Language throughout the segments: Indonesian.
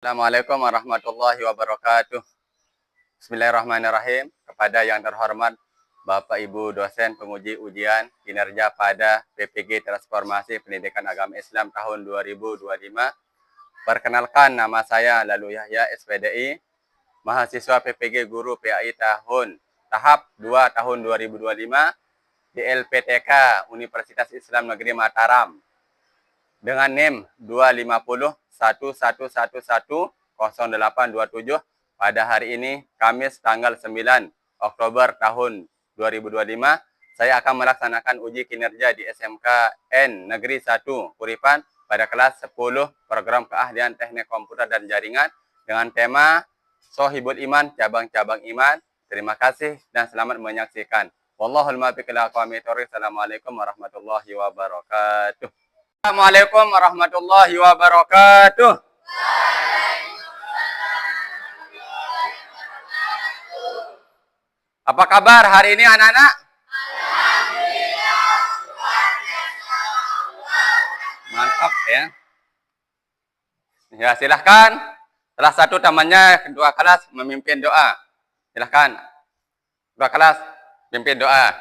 Assalamualaikum warahmatullahi wabarakatuh. Bismillahirrahmanirrahim. Kepada yang terhormat Bapak Ibu dosen penguji ujian kinerja pada PPG Transformasi Pendidikan Agama Islam tahun 2025. Perkenalkan, nama saya Lalu Yahya SPDI, mahasiswa PPG Guru PAI tahap 2 tahun 2025 di LPTK Universitas Islam Negeri Mataram dengan NIM 25011110827 pada hari ini, Kamis tanggal 9 Oktober tahun 2025, saya akan melaksanakan uji kinerja di SMKN Negeri 1 Kuripan pada kelas 10 program keahlian teknik komputer dan jaringan dengan tema Sohibul Iman, cabang-cabang iman. Terima kasih dan selamat menyaksikan. Wallahul muwaffiq ila aqwamit thoriq. Assalamualaikum warahmatullahi wabarakatuh. Assalamualaikum warahmatullahi wabarakatuh. Apa kabar hari ini anak-anak? Mantap ya. Ya, silahkan. Salah satu temannya kedua kelas memimpin doa. Silahkan. Kedua kelas memimpin doa.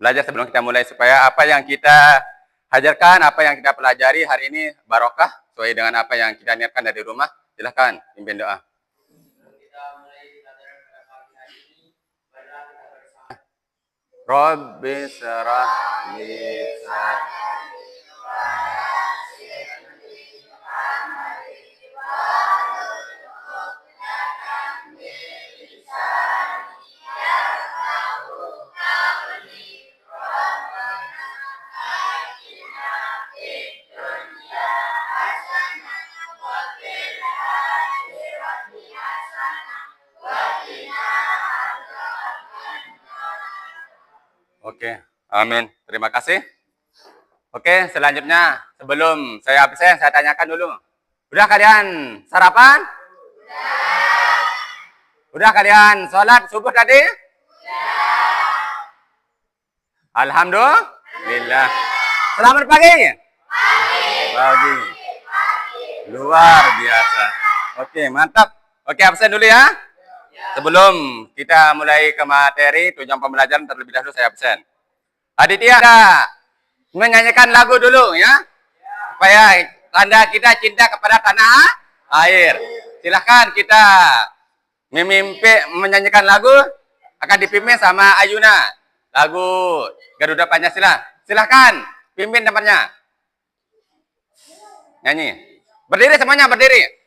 Belajar sebelum kita mulai supaya apa yang kita hajarkan, apa yang kita pelajari hari ini barokah sesuai dengan apa yang kita niatkan dari rumah. Silahkan pimpin doa. Rabbi syrah li sadri Oke, amin. Terima kasih. Oke, selanjutnya sebelum saya absen, saya tanyakan dulu. Udah kalian sarapan? Udah kalian sholat subuh tadi? Alhamdulillah. Selamat pagi. Pagi. Luar biasa. Oke, mantap. Oke, absen dulu ya. Sebelum kita mulai ke materi, tujuan pembelajaran terlebih dahulu saya absen. Aditya, menyanyikan lagu dulu ya. Supaya tanda kita cinta kepada tanah air. Silahkan kita menyanyikan lagu, akan dipimpin sama Ayuna. Lagu Garuda Pancasila. Silahkan, pimpin tempatnya. Nyanyi. Berdiri semuanya, berdiri.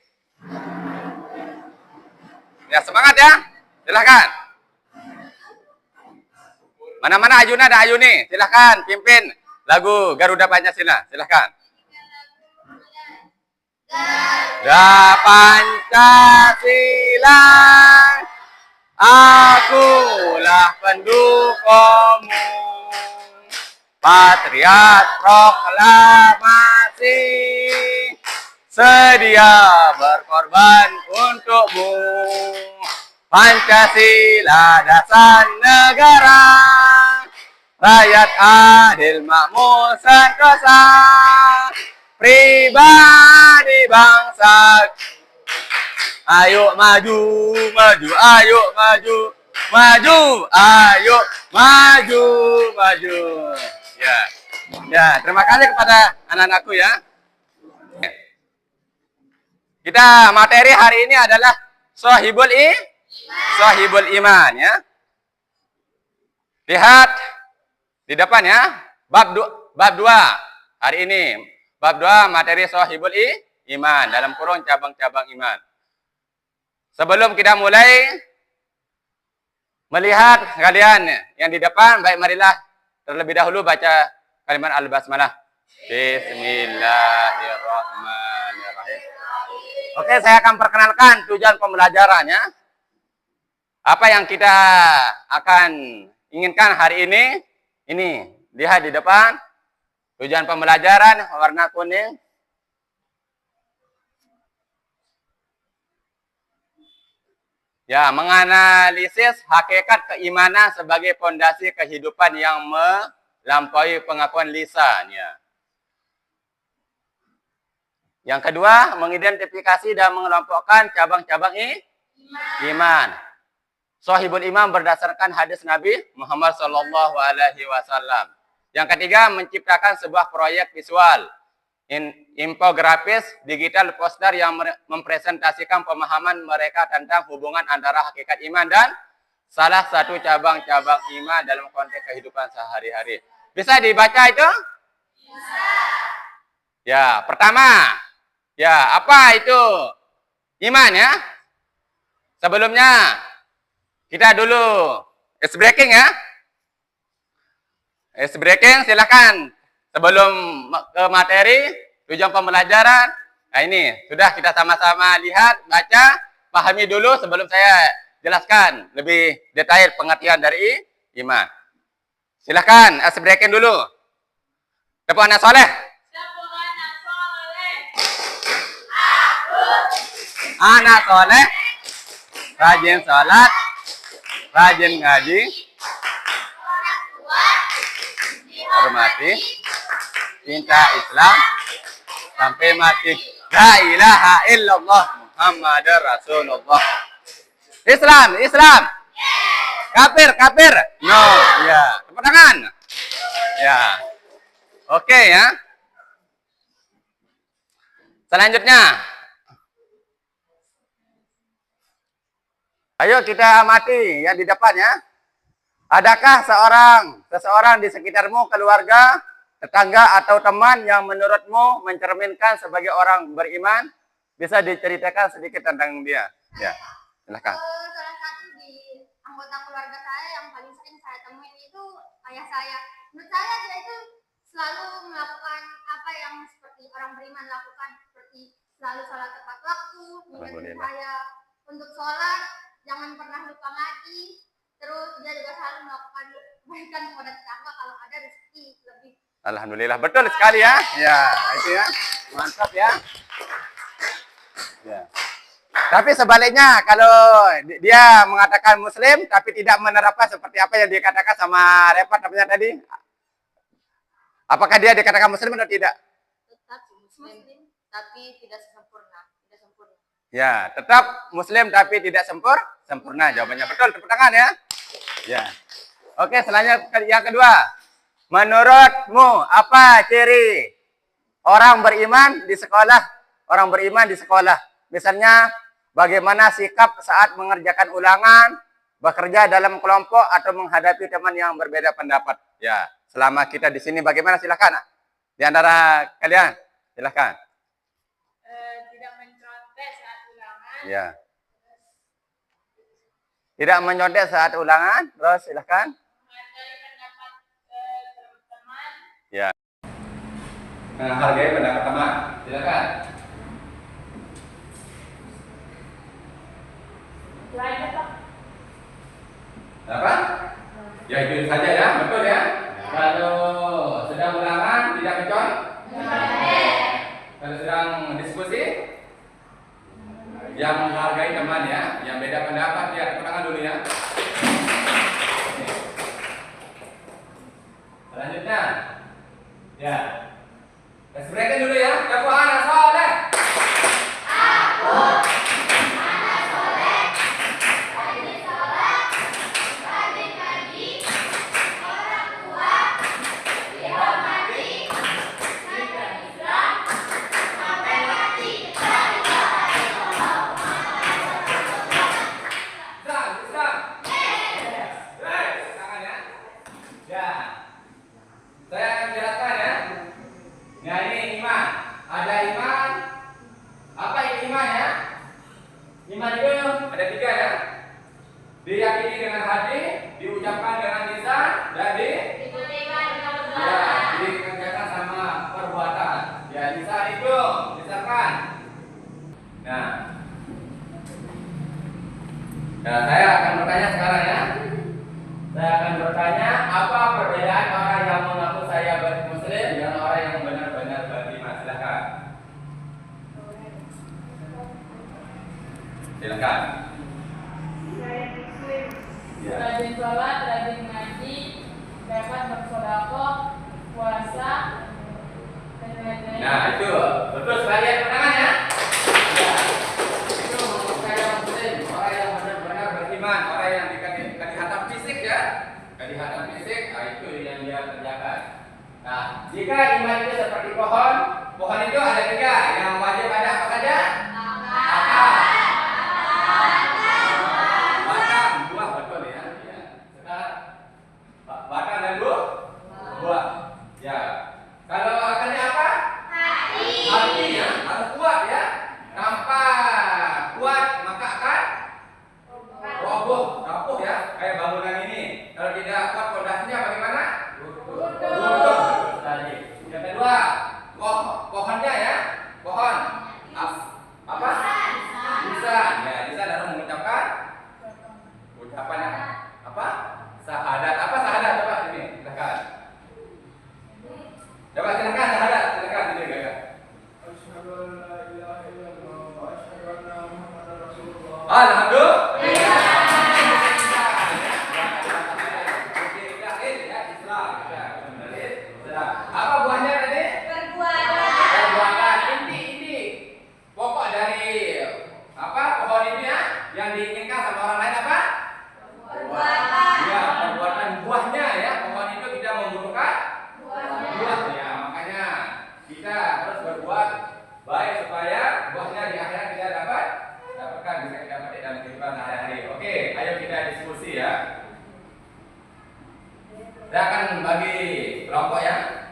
Ya, semangat ya. Silahkan. Mana-mana Ayuna dan Ayuni. Silahkan pimpin lagu Garuda Pancasila. Silahkan. Garuda Pancasila, akulah pendukungmu. Patriot proklamasi, sedia berkorban untukmu. Pancasila dasar negara, rakyat adil makmur sentosa, pribadi bangsa. Ayo maju, maju, ayo maju, maju, ayo maju, maju. Ya, ya, terima kasih kepada anak-anakku ya. Kita materi hari ini adalah Sohibul Iman ya. Lihat di depan ya, bab 2 hari ini. Bab 2 materi Sohibul Iman dalam kurung cabang-cabang iman. Sebelum kita mulai melihat kalian yang di depan, baik marilah terlebih dahulu baca kalimat al-basmalah. Bismillahirrahmanirrahim. Oke, saya akan perkenalkan tujuan pembelajarannya. Apa yang kita akan inginkan hari ini. Ini, lihat di depan. Tujuan pembelajaran warna kuning. Ya, menganalisis hakikat keimanan sebagai fondasi kehidupan yang melampaui pengakuan lisan. Ya. Yang kedua, mengidentifikasi dan mengelompokkan cabang-cabang iman. Shahihul iman berdasarkan hadis Nabi Muhammad Sallallahu Alaihi Wasallam. Yang ketiga, menciptakan sebuah proyek visual, infografis, digital, poster yang mempresentasikan pemahaman mereka tentang hubungan antara hakikat iman dan salah satu cabang-cabang iman dalam konteks kehidupan sehari-hari. Bisa dibaca itu? Bisa. Ya, pertama. Ya, apa itu iman ya? Sebelumnya, kita dulu ice breaking ya. Ice breaking, silakan. Sebelum ke materi, tujuan pembelajaran. Nah ini, sudah kita sama-sama lihat, baca, pahami dulu sebelum saya jelaskan lebih detail pengertian dari iman. Silakan, ice breaking dulu. Tepuk anak soleh. Anak soleh, rajin sholat, rajin ngaji, hormati, cinta Islam, sampai mati. La ilaha illallah Muhammadar Rasulullah. Islam, Islam. Kafir, kafir. No, ya. Tepuk tangan. Ya. Oke ya. Selanjutnya. Ayo kita amati yang di depan ya. Adakah seseorang di sekitarmu, keluarga, tetangga atau teman yang menurutmu mencerminkan sebagai orang beriman? Bisa diceritakan sedikit tentang dia. Ya, silakan. Salah satu di anggota keluarga saya yang paling sering saya temuin itu ayah saya. Menurut saya dia itu selalu melakukan apa yang seperti orang beriman lakukan, seperti selalu sholat tepat waktu, mengingatkan saya untuk sholat. Jangan pernah lupa ngaji. Terus dia juga selalu melakukan kebaikan kepada tetangga kalau ada rezeki lebih. Alhamdulillah, betul sekali ya. Ya, itu ya. Mantap ya. Ya. Tapi sebaliknya, kalau dia mengatakan Muslim tapi tidak menerapkan seperti apa yang dikatakan sama Repot namanya tadi, apakah dia dikatakan Muslim atau tidak? Tetap Muslim, tapi tidak sempurna. Ya, tetap Muslim tapi tidak sempurna. Jawabannya betul, tepuk tangan ya. Ya. Oke, selanjutnya yang kedua. Menurutmu apa ciri orang beriman di sekolah? Orang beriman di sekolah. Misalnya, bagaimana sikap saat mengerjakan ulangan, bekerja dalam kelompok atau menghadapi teman yang berbeda pendapat. Ya, selama kita di sini bagaimana, silakan. Di antara kalian, silakan. Ya. Tidak menyontek saat ulangan. Terus silahkan. Menghargai pendapat teman. Ya. Menghargai pendapat teman. Silakan. Apa? Ya itu saja ya, betul ya. Kalau sedang ulangan tidak menyontek. Kalau sedang diskusi yang menghargai teman ya, yang beda pendapat ya, tepuk tangan dulu ya. Selanjutnya, ya, let's break dulu ya. Tepuk anak soleh. Aku anak soleh, rajin sholat, rajin ngaji, orang tua dihormati, cinta Islam, sampai mati. Saya akan jelaskan ya. Nah ini iman. Ada iman. Apa itu iman ya? Iman itu ada 3 ya. Diyakini dengan hati, diucapkan dengan lisan, dan dikerjakan sama perbuatan. Ya lisan itu, misalkan. Nah, saya akan bertanya sekarang ya. Saya akan bertanya, apa perbedaan orang yang mengaku saya Muslim dengan orang yang benar-benar beriman? Silakan. Silakan. Saya Muslim. Ya. Rajin sholat, rajin ngaji, dapat bersedekah, puasa, dan Nah, itu betul sekali ya tangan ya. Ya. Itu orang yang muslim, orang yang benar-benar beriman, orang yang dikatakan fisik ya. Kehadiran fisik, itu yang dia kerjakan. Nah, jika iman itu seperti pohon, pohon itu ada 3 yang wajib ada apa saja? Akar, batang, buah, betul ya. Ya. Sekarang batang dan buah. Ya. Kalau akarnya apa? Hati ya, harus kuat ya. Tanpa kuat maka akan rapuh ya. Kayak bangunan ini. Kalau tidak kuat fondasinya bagaimana? Runtuh. Tadi. Yang kedua, pohonnya ya. Pohon. Apa? Lisan. Ya, lisan harus mengucapkan ucapannya apa? Syahadat. Apa syahadat? Coba ini, silakan. Coba silakan syahadat. Silakan ini Kakak. Asyhadu an la ilaha illallah wa asyhadu anna Muhammadar Rasulullah. Alhamdulillah. Apa buahnya tadi? Perbuatan. Inti pokok dari apa pohon ini ya yang diinginkan sama orang lain apa? Ya, perbuatan buahnya ya. Pohon itu tidak membutuhkan buah ya, makanya kita harus berbuat baik supaya buahnya di akhirat kita dapatkan, bisa kita dapat dalam kehidupan sehari-hari. Oke, ayo kita diskusi ya. Saya akan bagi kelompok ya.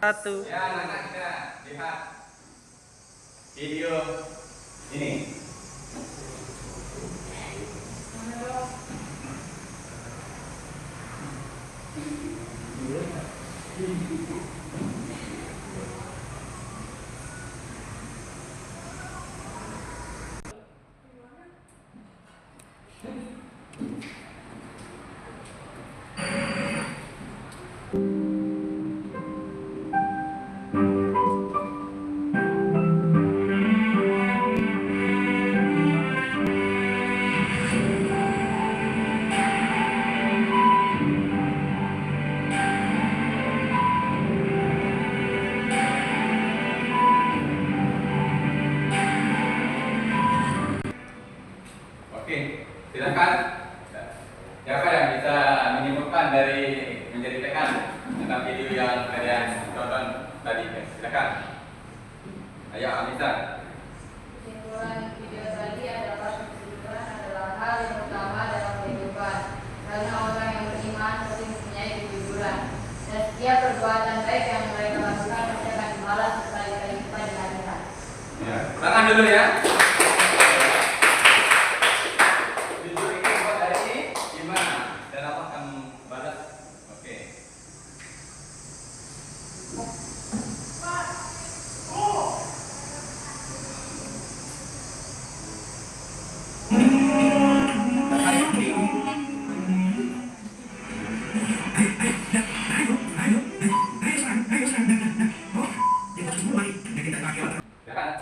Satu. Ya, anak kita lihat video ini. Oke, silakan. Siapa yang bisa menyimpulkan dari menjadi tekan tentang video yang kalian tonton tadi? Silakan. Ayo, Anissa. Kesimpulan video tadi adalah hal yang utama dalam kehidupan, karena orang yang beriman pasti mempunyai kejujuran, dan setiap perbuatan baik yang mereka lakukan pasti akan dibalas berkali-kali lipat di akhirat. Ya, tangan dulu ya. Jujur itu buat hari ini gimana? Dan Allah akan balas. Oke.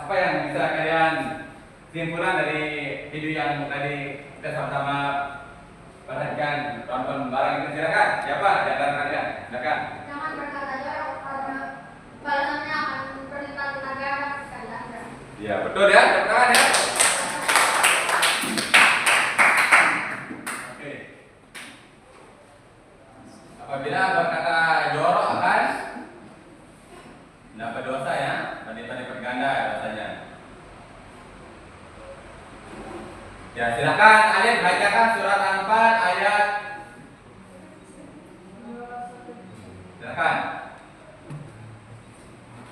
Apa yang bisa kalian simpulan dari video yang tadi kita sama-sama perhatikan, tonton bareng itu? Silakan. Siapa di antara kalian? Silakan. Jangan berkata jorok karena balasannya akan berlipat tenaga sekali akhirat. Ya, betul ya. Tepuk tangan ya. Oke. Apabila berkata jorok akan dapat dosa ya, berlipat ganda dosanya. Ya, silakan Alif bacakan surat Al-Anfal ayat. Silakan.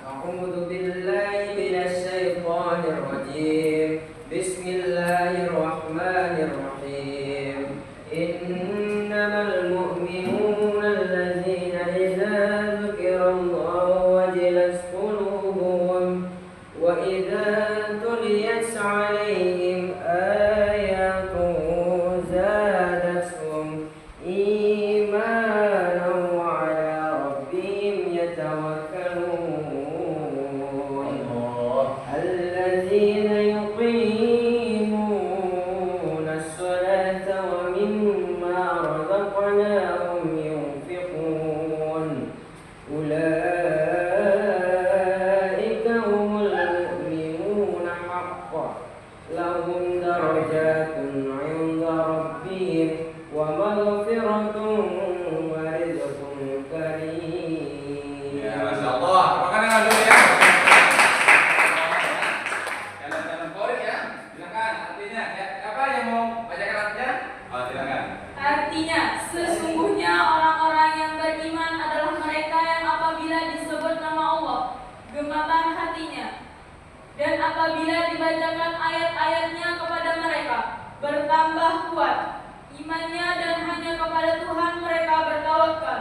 أعوذ بالله من الشيطان الرجيم. بسم الله الرحمن الرحيم. إنما المؤمنون الذين إذا ذكر الله وجلت قلوبهم وإذا تليت عليهم آياته زادتهم إيمانا وعلى ربهم يتوكلون. الذين يقيمون الصلاة ومما رزقناهم ينفقون. أولئك لهم درجات عند ربهم ومغفرة ورزق كريم. Ya, Masya Allah. Makan dengan dulu ya. Jalan-jalan favorit ya. Silakan artinya. Ya, siapa yang mau bacakan artinya? Oh, silakan. Artinya, sesungguhnya orang-orang yang beriman adalah mereka yang apabila disebut nama Allah, gemetar hatinya. Dan apabila dibacakan ayat-ayatnya kepada mereka, bertambah kuat imannya dan hanya kepada Tuhan mereka bertawakal.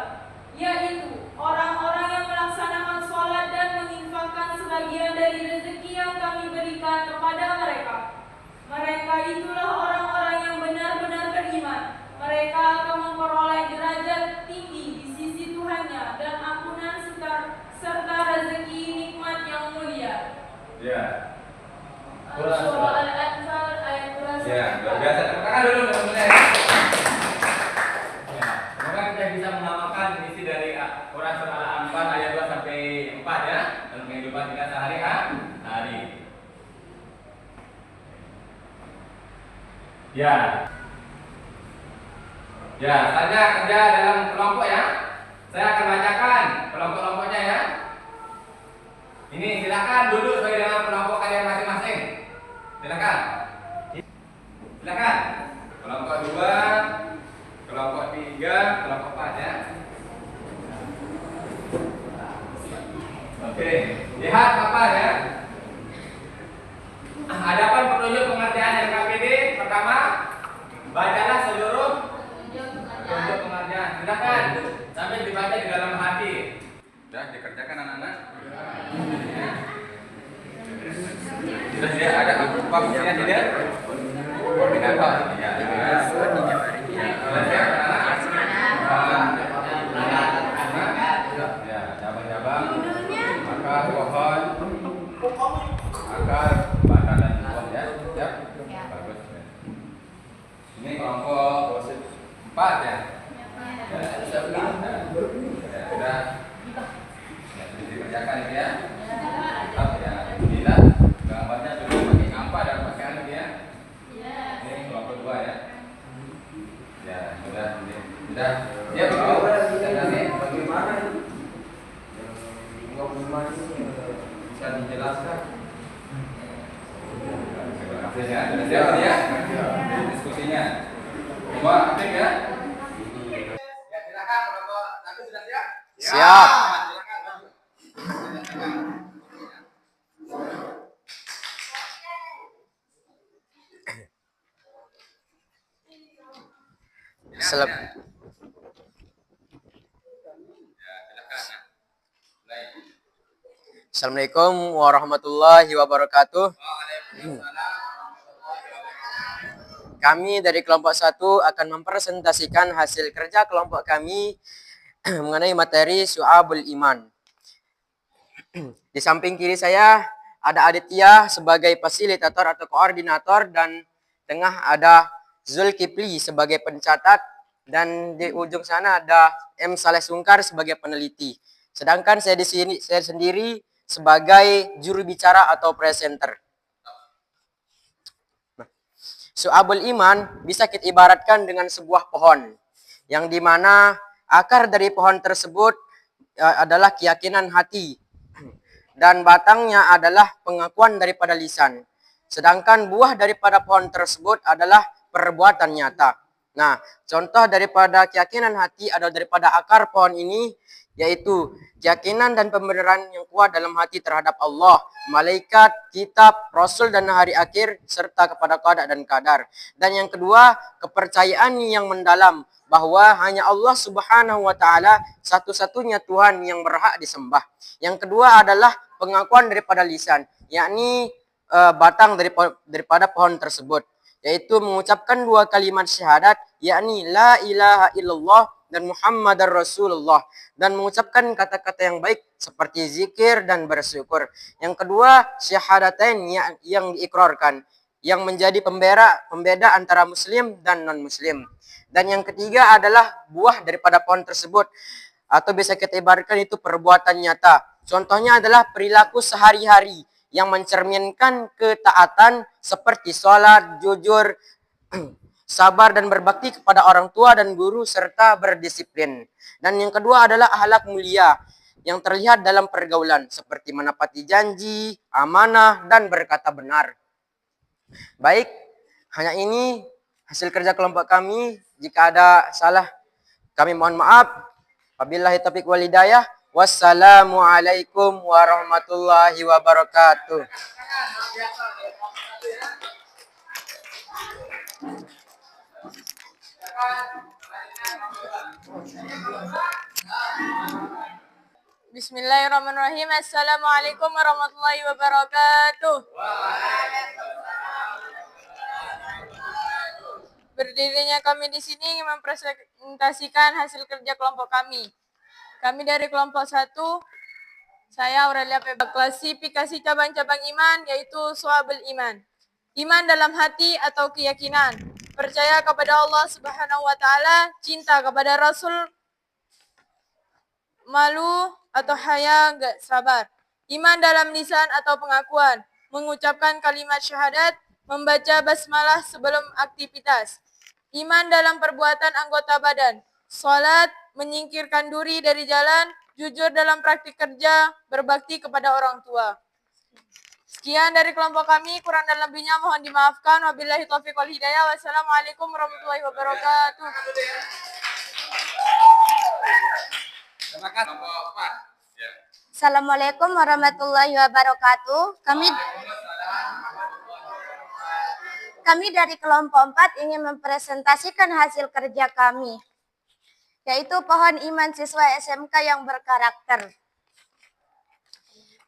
Yaitu orang-orang yang melaksanakan sholat dan menginfakkan sebagian dari rezeki yang kami berikan kepada mereka. Mereka itulah orang-orang yang benar-benar beriman. Mereka akan memperoleh derajat tinggi di sisi Tuhannya dan ampunan serta rezeki nikmat yang mulia. Ya. Surah Al-Anfal ayat 2. Ya, luar biasa. Tepuk tangan dulu teman-teman ya. Ya, semoga kita bisa mengamalkan isi dari Quran surah Al-Anfal ayat 2 sampai 4 ya dalam kehidupan kita sehari-hari. Ya. Ya, saja kerja dalam kelompok ya. Saya akan bacakan kelompok-kelompoknya ya. Ini silakan duduk sesuai dengan kelompok kalian masing-masing. Silakan. Silakan. Kelompok 2, kelompok 3, kelompok 4 ya. Oke, lihat papan ya. Adapun petunjuk pengertian LKPD pertama, bacalah seluruh petunjuk pengertian. Silakan sambil dibaca di dalam hati. Sudah dikerjakan anak-anak? Sudah tidak ada apa fungsinya tidak? Koordinator. Ya. Ya, cabang-cabang, akar pohon, akar batang dan buah ya. Siap? Bagus. Ini kelompok 4 ya. Sudah. Ya, dikerjakan itu ya. Tetap ya. Bila gambarnya sudah pakai kampa dan pakai anu ya. Ini kelompok 2 ya. Ya, sudah. Ya, Bagaimana ini? Bisa dijelaskan? Terima kasih ya. Sudah siap ya? Diskusinya. Semua aktif ya? Ya, silakan kelompok 1 sudah siap? Siap. Silakan maju. Assalamualaikum warahmatullahi wabarakatuh. Kami dari kelompok 1 akan mempresentasikan hasil kerja kelompok kami mengenai materi Syu'abul Iman. Di samping kiri saya ada Aditya sebagai fasilitator atau koordinator dan tengah ada Zulkifli sebagai pencatat dan di ujung sana ada M. Saleh Sungkar sebagai peneliti. Sedangkan saya di sini saya sendiri sebagai juru bicara atau presenter. Syu'abul Iman bisa kita ibaratkan dengan sebuah pohon yang dimana akar dari pohon tersebut adalah keyakinan hati dan batangnya adalah pengakuan daripada lisan. Sedangkan buah daripada pohon tersebut adalah perbuatan nyata. Nah, contoh daripada keyakinan hati adalah daripada akar pohon ini yaitu keyakinan dan pembenaran yang kuat dalam hati terhadap Allah, malaikat, kitab, rasul dan hari akhir serta kepada qada dan qadar. Dan yang kedua, kepercayaan yang mendalam bahwa hanya Allah Subhanahu wa taala satu-satunya Tuhan yang berhak disembah. Yang kedua adalah pengakuan daripada lisan, yakni batang daripada pohon tersebut, yaitu mengucapkan 2 kalimat syahadat, yakni la ilaha illallah dan Muhammadar Rasulullah, dan mengucapkan kata-kata yang baik seperti zikir dan bersyukur. Yang kedua, syahadatain yang diikrarkan, yang menjadi pembeda antara muslim dan non-muslim. Dan yang ketiga adalah buah daripada pohon tersebut, atau bisa kita ibaratkan itu perbuatan nyata. Contohnya adalah perilaku sehari-hari yang mencerminkan ketaatan seperti sholat, jujur, sabar dan berbakti kepada orang tua dan guru serta berdisiplin. Dan yang kedua adalah akhlak mulia yang terlihat dalam pergaulan seperti menepati janji, amanah dan berkata benar. Baik, hanya ini hasil kerja kelompok kami. Jika ada salah, kami mohon maaf. Wabillahi taufiq wal hidayah. Wassalamualaikum warahmatullahi wabarakatuh. Bismillahirrahmanirrahim. Assalamualaikum warahmatullahi wabarakatuh. Berdirinya kami di sini ingin mempresentasikan hasil kerja kelompok kami. Kami dari kelompok 1, saya Aurelia Peba. Klasifikasi cabang-cabang iman yaitu Syu'abul Iman. Iman dalam hati atau keyakinan, percaya kepada Allah Subhanahu wa taala, cinta kepada Rasul, malu atau haya, enggak sabar. Iman dalam lisan atau pengakuan, mengucapkan kalimat syahadat, membaca basmalah sebelum aktivitas. Iman dalam perbuatan anggota badan, salat, menyingkirkan duri dari jalan, jujur dalam praktik kerja, berbakti kepada orang tua. Sekian dari kelompok kami, kurang dan lebihnya mohon dimaafkan. Wabillahi taufiq wal hidayah. Wassalamualaikum warahmatullahi wabarakatuh. Terima kasih. Assalamualaikum warahmatullahi wabarakatuh. Kami dari kelompok 4 ingin mempresentasikan hasil kerja kami, yaitu pohon iman siswa SMK yang berkarakter.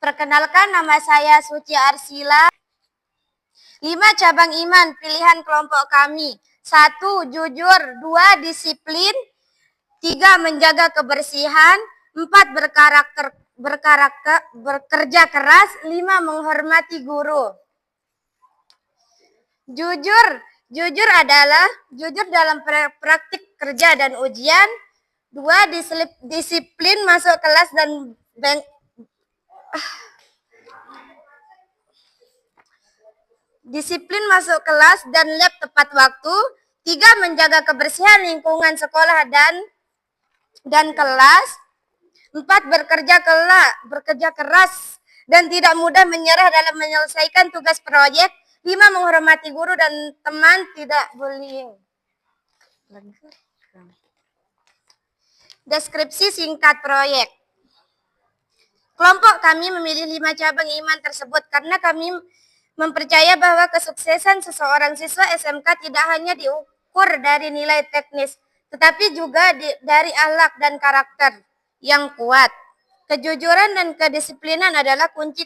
Perkenalkan, nama saya Suci Arsila. 5 cabang iman pilihan kelompok kami. 1. Jujur. 2. Disiplin. 3. Menjaga kebersihan. 4. Bekerja keras. 5. Menghormati guru. Jujur adalah jujur dalam praktik kerja dan ujian. 2. Disiplin masuk kelas dan lab tepat waktu. 3. Menjaga kebersihan lingkungan sekolah dan kelas. 4. Bekerja keras dan tidak mudah menyerah dalam menyelesaikan tugas proyek. 5. Menghormati guru dan teman, tidak bullying. Deskripsi singkat proyek. Kelompok kami memilih 5 cabang iman tersebut karena kami mempercaya bahwa kesuksesan seseorang siswa SMK tidak hanya diukur dari nilai teknis, tetapi juga dari akhlak dan karakter yang kuat. Kejujuran dan kedisiplinan adalah kunci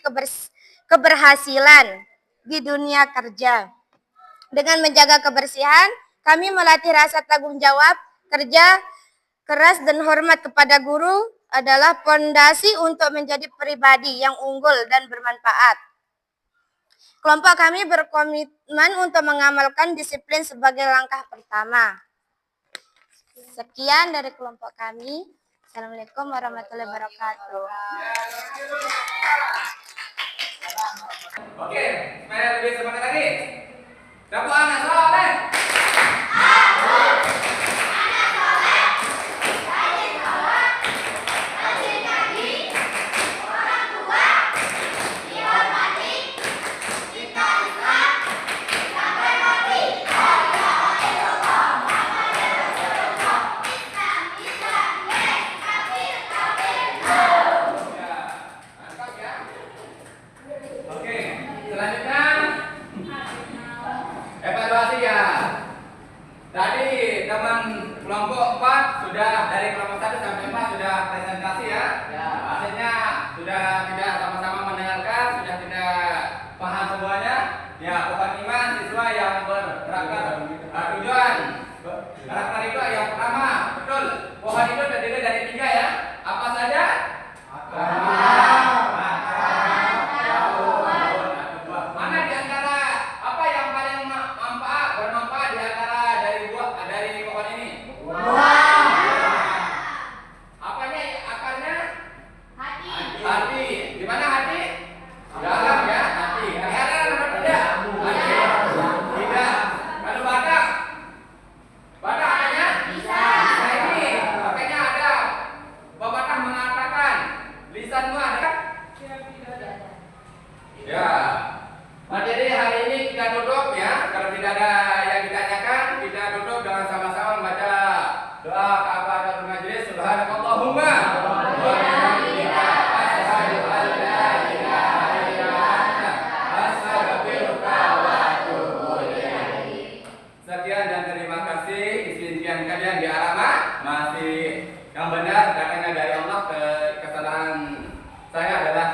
keberhasilan di dunia kerja. Dengan menjaga kebersihan, kami melatih rasa tanggung jawab, kerja keras dan hormat kepada guru adalah fondasi untuk menjadi pribadi yang unggul dan bermanfaat. Kelompok kami berkomitmen untuk mengamalkan disiplin sebagai langkah pertama. Sekian dari kelompok kami. Assalamualaikum warahmatullahi wabarakatuh. Oke, supaya lebih semangat lagi. Dapur anak soleh. Evaluasi ya. Tadi teman kelompok 4 sudah dari kelompok 1 sampai 4 sudah presentasi ya. Hasilnya sudah tidak sama-sama mendengarkan, sudah tidak paham semuanya. Ya, pohon iman siswa yang berkarakter tujuan. Karakter itu yang pertama, betul. Pohon itu terdiri dari 3 ya. Apa saja? Mana di antara apa yang paling bermanfaat di antara dari pohon ini? Apanya akarnya? Hati. Di mana hati? Dalam ya, hati. Kelihatan apa tidak? Hati. Ya, materi hari ini kita tutup ya. Kalau tidak ada yang ditanyakan, kita tutup dengan sama-sama membaca doa kafaratul majelis. Subhanakallahumma wa bihamdika asyhadu an la ilaha illa anta astaghfiruka wa atubu ilaik. Sekian dan terima kasih. Izinkan kalian di arama masih yang benar datangnya dari Allah. Kesalahan saya adalah